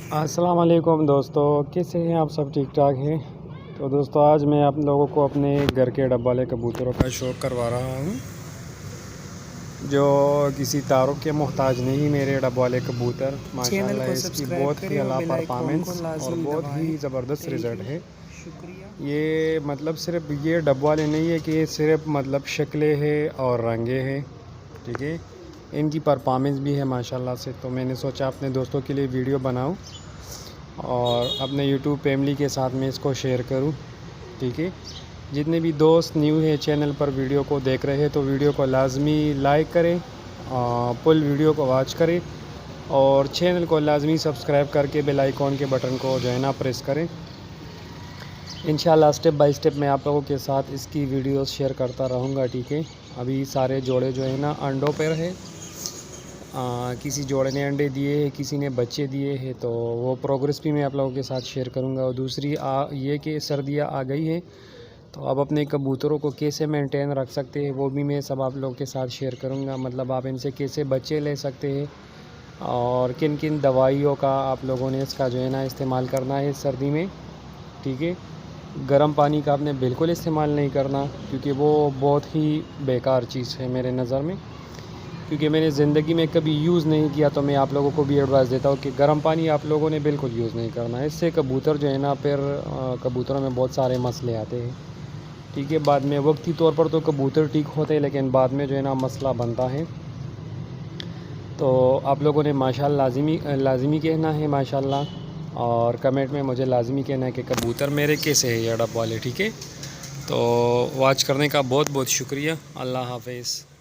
अस्सलाम वालेकुम दोस्तों, कैसे हैं आप सब? ठीक ठाक हैं? तो दोस्तों आज मैं आप लोगों को अपने घर के डब्बा वाले कबूतरों का शौक़ करवा रहा हूं, जो किसी तारुफ के मोहताज नहीं। मेरे डब्बा वाले कबूतर माशाल्लाह, इसकी बहुत ही अला परफॉर्मेंस और बहुत ही ज़बरदस्त रिज़ल्ट है। ये मतलब सिर्फ ये डब्बा वाले नहीं है कि सिर्फ मतलब शक्लें हैं और रंगे हैं, ठीक है, इनकी परफॉर्मेंस भी है माशाल्लाह से। तो मैंने सोचा अपने दोस्तों के लिए वीडियो बनाऊं और अपने यूट्यूब फैमिली के साथ में इसको शेयर करूं, ठीक है। जितने भी दोस्त न्यू है चैनल पर वीडियो को देख रहे हैं तो वीडियो को लाजमी लाइक करें, फुल वीडियो को वॉच करें और चैनल को लाजमी सब्सक्राइब करके बेल आइकॉन के बटन को जो है ना प्रेस करें। इंशाल्लाह स्टेप बाय स्टेप मैं आप लोगों के साथ इसकी वीडियोस शेयर करता रहूँगा, ठीक है। अभी सारे जोड़े जो है ना अंडों पर है। किसी जोड़े ने अंडे दिए हैं, किसी ने बच्चे दिए हैं, तो वो प्रोग्रेस भी मैं आप लोगों के साथ शेयर करूंगा। और दूसरी ये कि सर्दियाँ आ गई हैं तो अब अपने कबूतरों को कैसे मेंटेन रख सकते हैं वो भी मैं सब आप लोगों के साथ शेयर करूंगा। मतलब आप इनसे कैसे बच्चे ले सकते हैं और किन किन दवाइयों का आप लोगों ने इसका जो है ना इस्तेमाल करना है सर्दी में, ठीक है। गर्म पानी का आपने बिल्कुल इस्तेमाल नहीं करना, क्योंकि वो बहुत ही बेकार चीज़ है मेरे नज़र में, क्योंकि मैंने ज़िंदगी में कभी यूज़ नहीं किया। तो मैं आप लोगों को भी एडवाइस देता हूँ कि गर्म पानी आप लोगों ने बिल्कुल यूज़ नहीं करना है। इससे कबूतर जो है ना फिर कबूतरों में बहुत सारे मसले आते हैं, ठीक है। बाद में वक्ती तौर पर तो कबूतर ठीक होते हैं, लेकिन बाद में जो है ना मसला बनता है। तो आप लोगों ने माशाल्लाह लाज़मी कहना है माशाल्लाह, और कमेंट में मुझे लाज़मी कहना है कि कबूतर मेरे कैसे है ये डब्बा वाले, ठीक है। तो वॉच करने का बहुत बहुत शुक्रिया। अल्लाह हाफ़िज़।